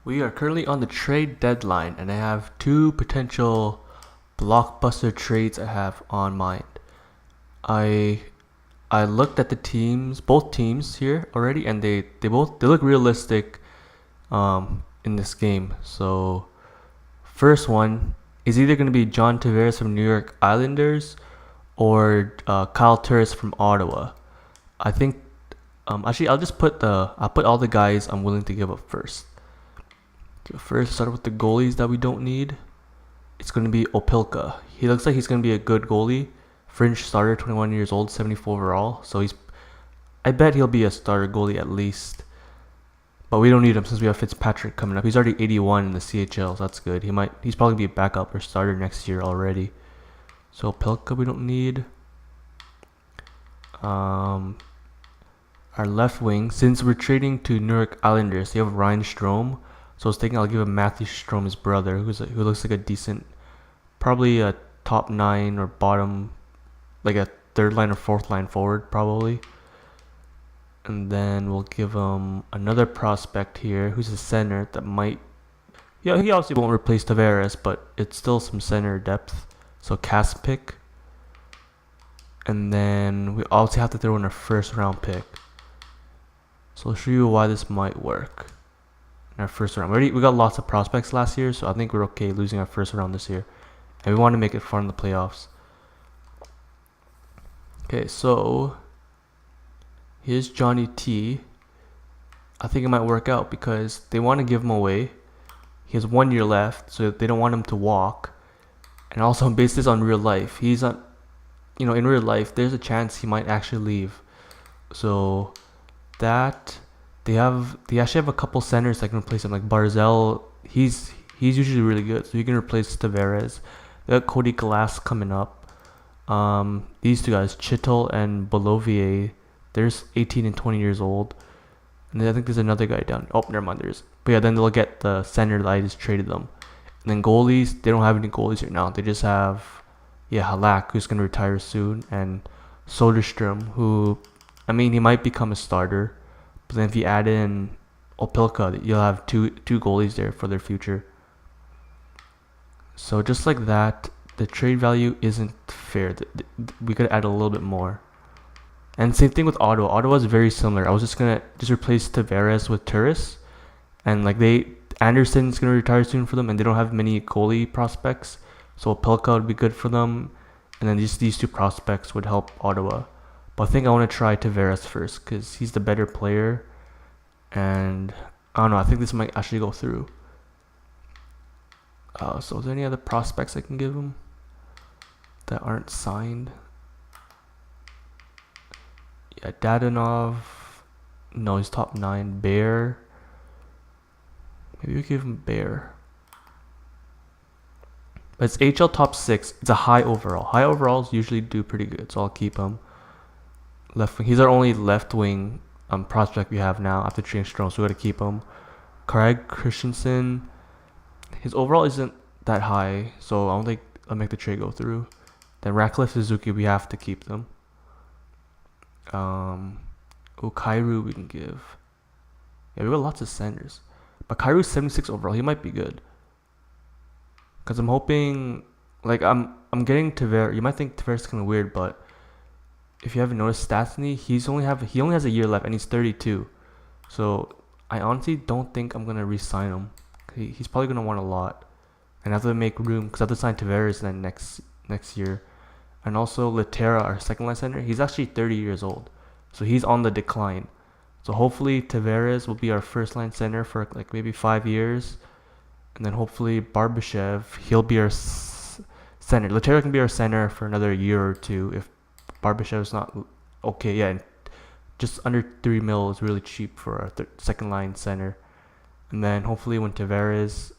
We are currently on the trade deadline, and I have two potential blockbuster trades I have on mind. I I looked at the teams, both teams here already, and they look realistic in this game. So first one is either going to be John Tavares from New York Islanders or Kyle Turris from Ottawa. I think actually I'll put all the guys I'm willing to give up first. First, start with the goalies that we don't need. It's going to be Opilka. He looks like he's going to be a good goalie. Fringe starter, 21 years old, 74 overall. So I bet he'll be a starter goalie at least. But we don't need him since we have Fitzpatrick coming up. He's already 81 in the CHL, so that's good. He's probably be a backup or starter next year already. So Opilka we don't need. Our left wing, since we're trading to New York Islanders, they have Ryan Strome. So I was thinking I'll give him Matthew Strome, his brother, who looks like a decent, probably a top nine or bottom, like a third line or fourth line forward, probably. And then we'll give him another prospect here, who's a center that might, yeah, he obviously won't replace Tavares, but it's still some center depth. So Kaspick. And then we also have to throw in a first round pick. So I'll show you why this might work. Our first round. We got lots of prospects last year, so I think we're okay losing our first round this year. And we want to make it far in the playoffs. Okay, so here's Johnny T. I think it might work out because they want to give him away. He has 1 year left, so they don't want him to walk. And also based this on real life. He's not, in real life, there's a chance he might actually leave. So that they actually have a couple centers that can replace him, like Barzell. He's usually really good, so he can replace Tavares. They got Cody Glass coming up. These two guys, Chittle and Bolovier, they're 18 and 20 years old. And then I think there's another guy down. Oh, never mind, but yeah, then they'll get the center that I just traded them. And then goalies, they don't have any goalies right now. They just have, Halak, who's gonna retire soon, and Soderstrom, who, he might become a starter. But then if you add in Opilka, you'll have two goalies there for their future. So just like that, the trade value isn't fair. We could add a little bit more. And same thing with Ottawa. Ottawa is very similar. I was just gonna replace Tavares with Turris, and Anderson's gonna retire soon for them, and they don't have many goalie prospects. So Opilka would be good for them, and then just these two prospects would help Ottawa. But I think I want to try Tavares first because he's the better player. And I don't know. I think this might actually go through. So is there any other prospects I can give him that aren't signed? Yeah, Dadonov. No, he's top 9. Bear. Maybe we give him Bear. But it's HL top 6. It's a high overall. High overalls usually do pretty good, so I'll keep him. Left wing. He's our only left wing prospect we have now after trading Strome, so we got to keep him. Craig Christensen. His overall isn't that high, so I don't think I'll make the trade go through. Then Ratcliffe, Suzuki, we have to keep them. Kairu we can give. Yeah, we got lots of centers. But Kairu's 76 overall. He might be good. Because I'm hoping, I'm getting Tavares. You might think Tavares is kind of weird, but if you haven't noticed Stastny, he only has a year left and he's 32. So I honestly don't think I'm gonna re-sign him. He's probably gonna want a lot, and I have to make room because I have to sign Tavares then next year. And also Laterra, our second line center, he's actually 30 years old, so he's on the decline. So hopefully Tavares will be our first line center for maybe 5 years, and then hopefully Barbashev, he'll be our center. Laterra can be our center for another year or two if Barbashev's not okay. Yeah, and just under 3 mil is really cheap for our second line center. And then hopefully when Tavares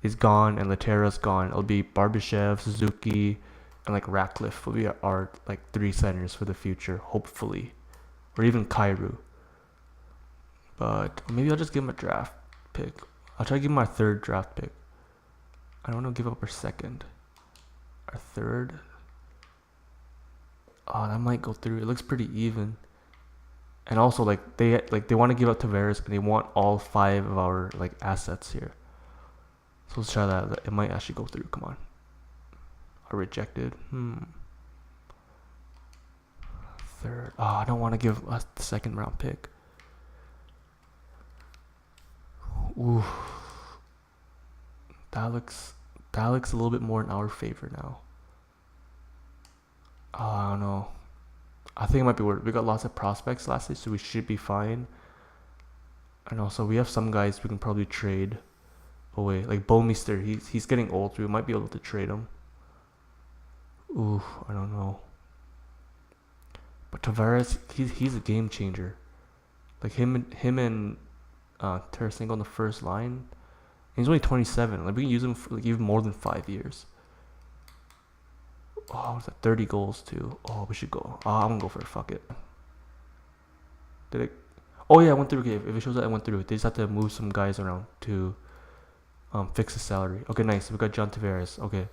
is gone and Laterra's gone, it'll be Barbashev, Suzuki, and Ratcliffe will be our 3 centers for the future, hopefully, or even Kairu. But maybe I'll just give him a draft pick. I'll try to give him our 3rd draft pick. I don't want to give up our 2nd. Our 3rd. Oh, that might go through. It looks pretty even. And also they want to give up Tavares and they want all 5 of our like assets here. So let's try that. It might actually go through. Come on. I rejected. Third. Oh, I don't want to give us the 2nd round pick. Ooh. That looks a little bit more in our favor now. Oh, I don't know. I think it might be worth. We got lots of prospects last year, so we should be fine. And also we have some guys we can probably trade away. Like Bomeister, he's getting old, so we might be able to trade him. Ooh, I don't know. But Tavares, he's a game changer. Like him and Tarasenko on the first line. And he's only 27. Like we can use him for like even more than 5 years. Oh, what's that? 30 goals too. Oh, we should go. Oh, I'm gonna go for it. Fuck it. Did it? Oh yeah, I went through. Okay, if it shows that I went through, they just have to move some guys around to fix his salary. Okay, nice. We got John Tavares. Okay,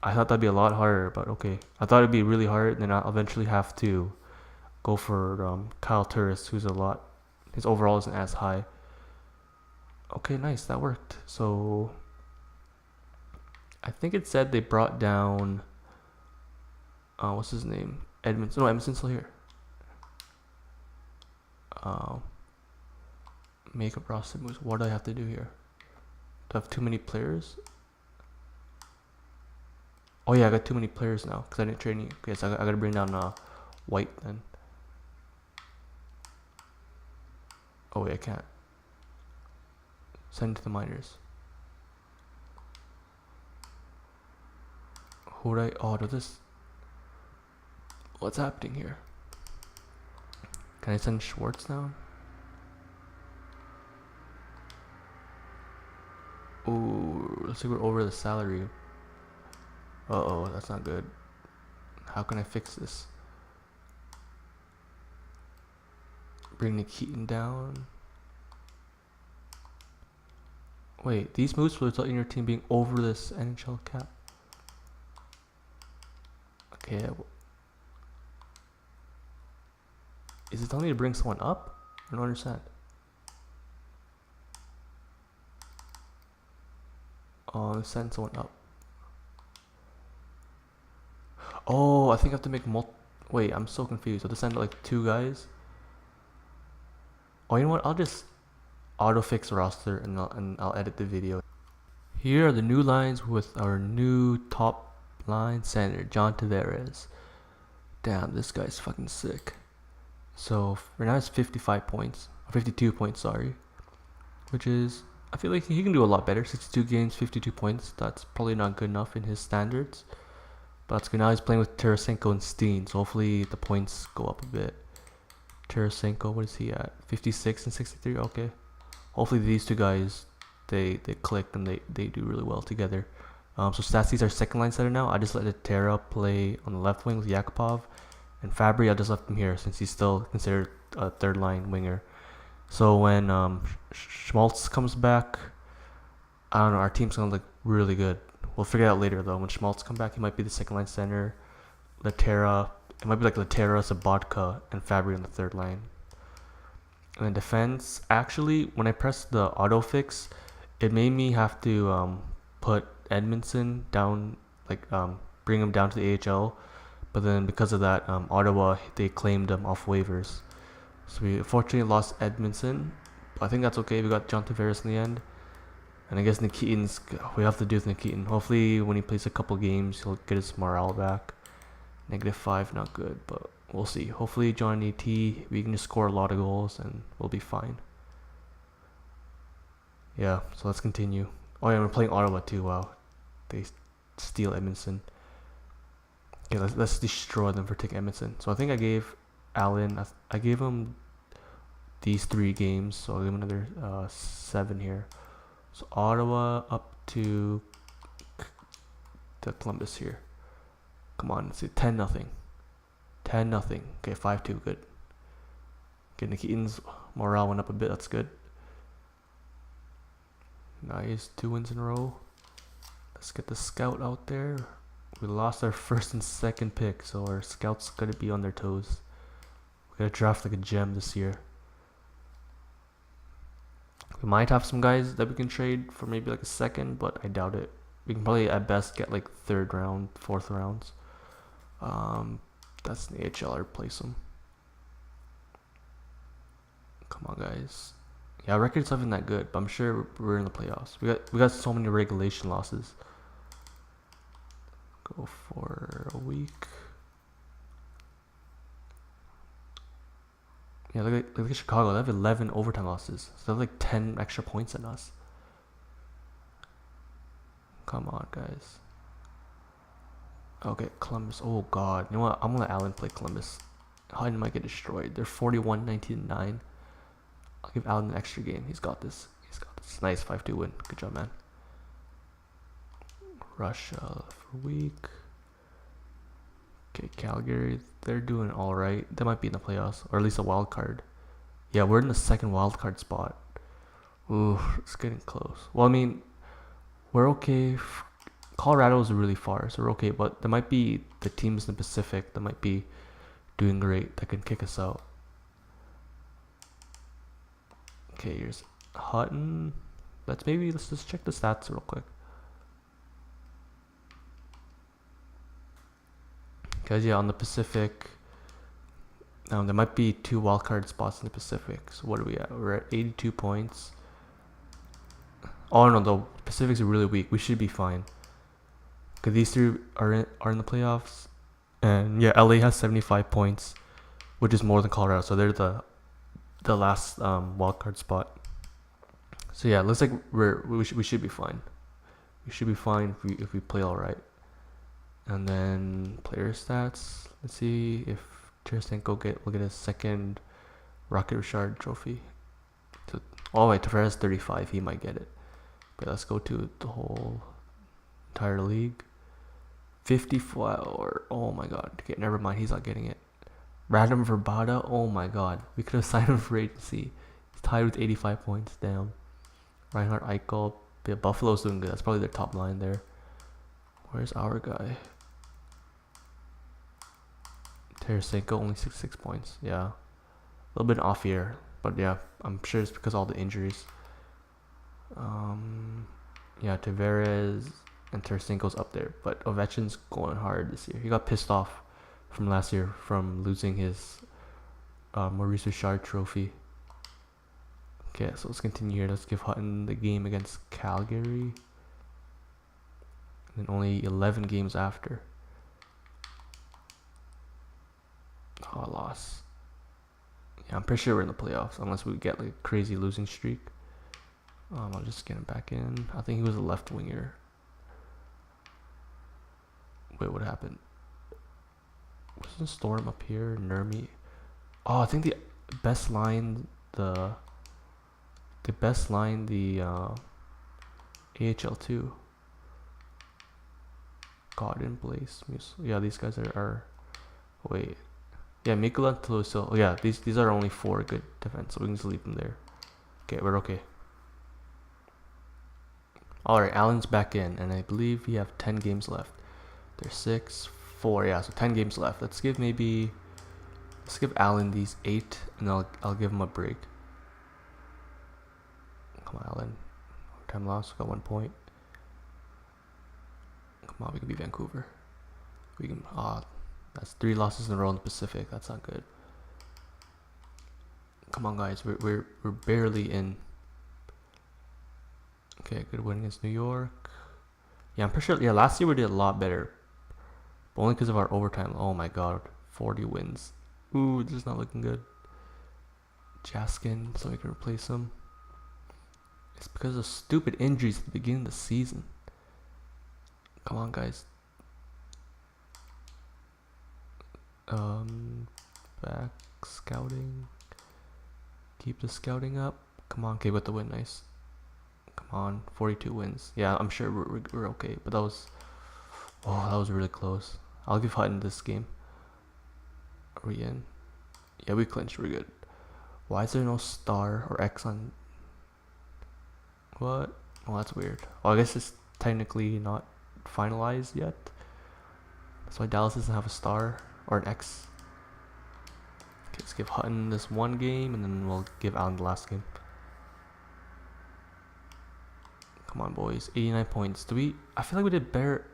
I thought that'd be a lot harder, but okay. I thought it'd be really hard, and then I'll eventually have to go for Kyle Turris, who's a lot. His overall isn't as high. Okay, nice. That worked. So I think it said they brought down. What's his name? Edmondson. No, Edmondson's still here. Make a roster moves. What do I have to do here? Do I have too many players? Oh yeah, I got too many players now because I didn't trade any. Okay, so I gotta bring down White then. Oh wait, I can't. Send to the minors. Who would I? Oh, does this? What's happening here? Can I send Schwartz down? Ooh, looks like we're over the salary. Uh-oh, that's not good. How can I fix this? Bring Nikitin down. Wait, these moves will result in your team being over this NHL cap. Okay. Is it telling me to bring someone up? I don't understand. Oh, send someone up. Oh, I think I have to make Wait, I'm so confused. I have to send like 2 guys. Oh, you know what? I'll just auto fix roster and I'll edit the video. Here are the new lines with our new top line center, John Tavares. Damn, this guy's fucking sick. So right now it's 55 points, 52 points, sorry, which is, I feel like he can do a lot better. 62 games, 52 points. That's probably not good enough in his standards, but that's good. Now he's playing with Tarasenko and Steen, so hopefully the points go up a bit. Tarasenko, what is he at? 56 and 63. Okay, hopefully these 2 guys they click and they do really well together. So Stassi's our second line center now. I just let Tara play on the left wing with Yakupov. And Fabry, I just left him here since he's still considered a 3rd line winger. So when Schmaltz comes back, I don't know, our team's gonna look really good. We'll figure it out later though. When Schmaltz comes back, he might be the 2nd line center. Laterra, it might be like Laterra, Sabatka, and Fabry on the 3rd line. And then defense, actually, when I pressed the auto fix, it made me have to put Edmondson down, like bring him down to the AHL. But then because of that, Ottawa, they claimed him off waivers. So we unfortunately lost Edmondson. But I think that's okay. We got John Tavares in the end. And I guess Nikitin's, we have to do with Nikitin. Hopefully when he plays a couple games, he'll get his morale back. -5, not good, but we'll see. Hopefully Johnny T, we can just score a lot of goals and we'll be fine. Yeah, so let's continue. Oh yeah, we're playing Ottawa too. Wow. They steal Edmondson. Okay, let's destroy them for taking Edmondson. So I think I gave Allen, I gave him these 3 games, so I'll give him another 7 here. So Ottawa up to Columbus here. Come on, let's see, 10-0. 10-0. Okay, 5-2, good. Okay, Nikitin's morale went up a bit, that's good. Nice, 2 wins in a row. Let's get the scout out there. We lost our 1st and 2nd pick, so our scouts gotta be on their toes. We gotta draft like a gem this year. We might have some guys that we can trade for maybe like a second, but I doubt it. We can probably at best get like third round, fourth rounds. That's the AHL. I replace them. Come on, guys. Yeah, our record's not even that good, but I'm sure we're in the playoffs. We got so many regulation losses. Go for a week. Yeah, look at Chicago. They have 11 overtime losses. So they have like 10 extra points than us. Come on, guys. Okay, Columbus. Oh, God. You know what? I'm going to let Allen play Columbus. Hutton might get destroyed. They're 41, 19-9. I'll give Allen an extra game. He's got this. Nice 5-2 win. Good job, man. Russia for a week. Okay, Calgary. They're doing all right. They might be in the playoffs, or at least a wild card. Yeah, we're in the second wild card spot. Ooh, it's getting close. Well, I mean, we're okay. Colorado's really far, so we're okay. But there might be the teams in the Pacific that might be doing great that can kick us out. Okay, here's Hutton. Let's just check the stats real quick. Because yeah, on the Pacific, there might be 2 wildcard spots in the Pacific. So what are we at? We're at 82 points. Oh no, the Pacifics are really weak. We should be fine. Because these 3 are in the playoffs. And yeah, LA has 75 points, which is more than Colorado. So they're the last wildcard spot. So yeah, it looks like we should be fine. We should be fine if we play all right. And then player stats. Let's see if Tarasenko will get his second Rocket Richard trophy. Wait, Tavares 35. He might get it. But let's go to the whole entire league. 54. Oh my God. Okay, never mind. He's not getting it. Random Verbata. Oh my God. We could have signed him for agency. He's tied with 85 points. Damn. Reinhard Eichel. Yeah, Buffalo's doing good. That's probably their top line there. Where's our guy? Tarasenko only 66 points. Yeah, a little bit off here, but yeah, I'm sure it's because of all the injuries. Yeah, Tavares and Tarasenko's up there, but Ovechkin's going hard this year. He got pissed off from last year from losing his Maurice Richard trophy. Okay, so let's continue here. Let's give Hutton the game against Calgary. And only 11 games after. Oh, I lost. Yeah, I'm pretty sure we're in the playoffs unless we get like a crazy losing streak. I'll just get him back in. I think he was a left winger. Wait, what happened? Wasn't Storm up here? Nermi. Oh, I think the best line the AHL 2. God in place. Yeah, these guys are wait. Yeah, Mikula and Toulouse. Oh yeah, these are only 4 good defense, so we can just leave them there. Okay, we're okay. Alright, Allen's back in, and I believe we have 10 games left. There's 6, 4, yeah, so 10 games left. Let's give Allen these 8, and I'll give him a break. Come on, Allen. Time loss, got 1 point. Come on, we can beat Vancouver. We can. That's 3 losses in a row in the Pacific. That's not good. Come on, guys. We're barely in. Okay, good win against New York. Yeah, I'm pretty sure. Yeah, last year we did a lot better, but only because of our overtime. Oh my God, 40 wins. Ooh, this is not looking good. Jaskin, so we can replace him. It's because of stupid injuries at the beginning of the season. Come on, guys. Back scouting. Keep the scouting up. Come on, okay, with the win, nice. Come on, 42 wins. Yeah, I'm sure we're okay, but that was really close. I'll give Hutton this game. Are we in? Yeah, we clinched. We're good. Why is there no star or X on? What? Oh, that's weird. Well, I guess it's technically not finalized yet. That's why Dallas doesn't have a star or an X. Let's give Hutton this one game, and then we'll give Allen the last game. Come on, boys. 89 points. I feel like we did better.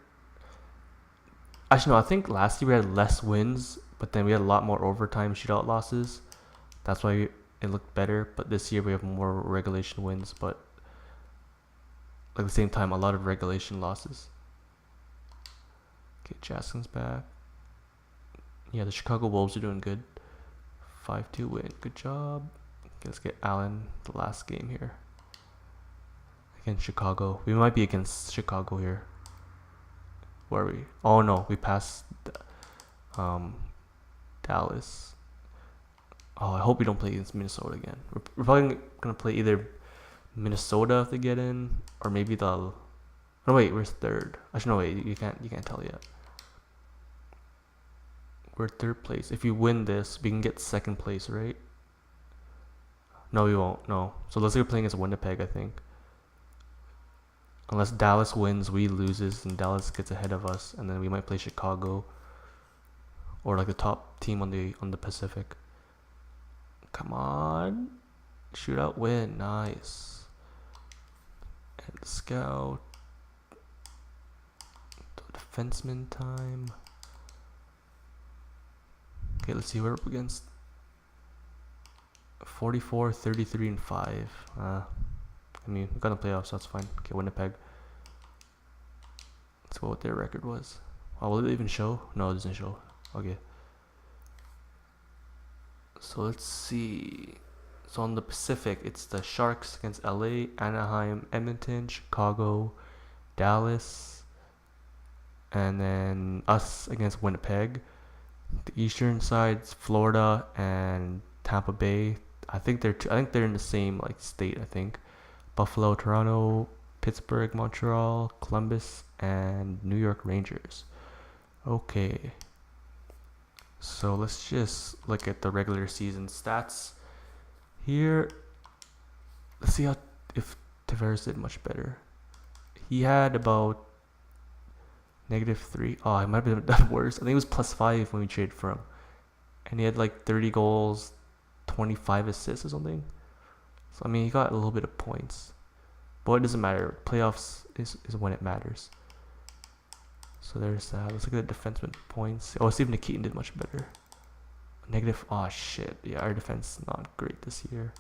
Actually, no, I think last year we had less wins, but then we had a lot more overtime shootout losses. That's why it looked better. But this year we have more regulation wins, but like at the same time, a lot of regulation losses. Okay, Jaskin's back. Yeah, the Chicago Wolves are doing good. 5-2 win. Good job. Okay, let's get Allen the last game here. Against Chicago. We might be against Chicago here. Where are we? Oh no, we passed Dallas. Oh, I hope we don't play against Minnesota again. We're probably gonna play either Minnesota if they get in, or maybe the. No wait, we're third. Actually, no wait, you can't tell yet. We're third place. If we win this, we can get second place, right? No, we won't. No. So let's say we're playing against Winnipeg, I think. Unless Dallas wins, we loses, and Dallas gets ahead of us, and then we might play Chicago, or like the top team on the Pacific. Come on, shootout win, nice. And scout, defenseman time. Okay, let's see who we're up against. 44, 33, and 5. I mean, we got in the playoffs, so that's fine. Okay, Winnipeg. Let's go what their record was. Oh, will it even show? No, it doesn't show. Okay. So let's see. So on the Pacific, it's the Sharks against LA, Anaheim, Edmonton, Chicago, Dallas, and then us against Winnipeg. The Eastern side's Florida and Tampa Bay. I think they're in the same like state. I think. Buffalo, Toronto, Pittsburgh, Montreal, Columbus, and New York Rangers. Okay. So let's just look at the regular season stats here. Let's see if Tavares did much better. He had about -3. Oh, he might have done worse. I think it was +5 when we traded for him. And he had like 30 goals, 25 assists or something. So, I mean, he got a little bit of points. But it doesn't matter. Playoffs is when it matters. So there's that. Let's look at the defenseman points. Oh, Steve Nikitin did much better. Negative. Oh, shit. Yeah, our defense is not great this year.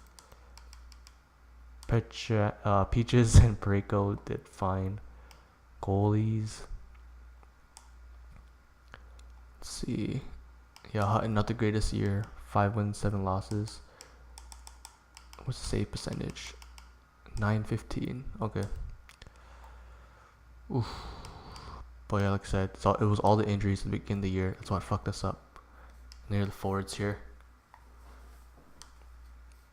Peaches and Parayko did fine. Goalies. Let's see. Yeah, Hutton, not the greatest year. 5 wins, 7 losses. What's the save percentage? 915. Okay. Oof. But yeah, like I said, it was all the injuries at the beginning of the year. That's what fucked us up. Near the forwards here.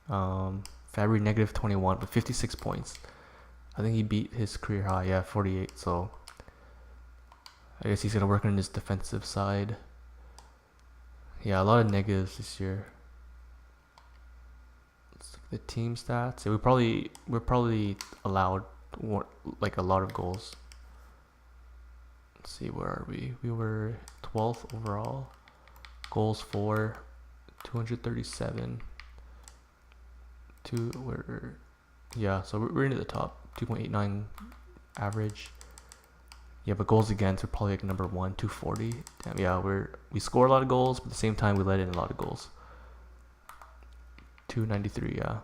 Fabry -21 with 56 points. I think he beat his career high. Yeah, 48. So I guess he's gonna work on his defensive side. Yeah, a lot of negatives this year. The team stats. Yeah, we're probably allowed like a lot of goals. Let's see, where are we? We were 12th overall. Goals for 237. So we're into the top. 2.89 average. Yeah, but goals against, we're probably like number 1, 240. Damn, yeah, we score a lot of goals, but at the same time we let in a lot of goals. 293, yeah.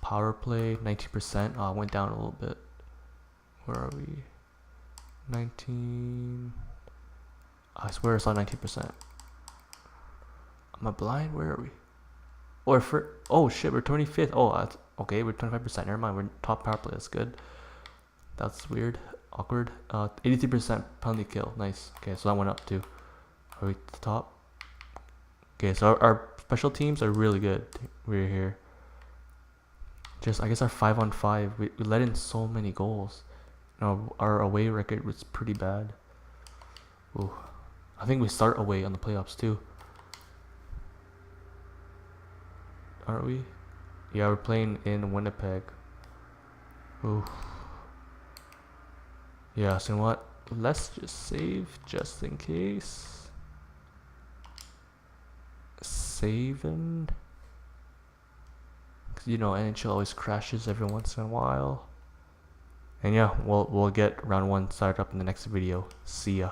Power play, 19%. Oh, went down a little bit. Where are we? 19. I swear I saw 19%. Am I blind? Where are we? Oh shit, we're 25th. Oh, that's okay. We're 25%. Never mind. We're top power play. That's good. That's weird. Awkward. 83% penalty kill. Nice. Okay, so that went up too. Are we at the top? Okay, so our special teams are really good. We're here. Just, I guess our 5-on-5, we let in so many goals. Our away record was pretty bad. Ooh. I think we start away on the playoffs too. Aren't we? Yeah, we're playing in Winnipeg. Ooh. Yeah, so you know what? Let's just save just in case. saving. Cause you know NHL always crashes every once in a while. And yeah, we'll get round 1 started up in the next video. See ya.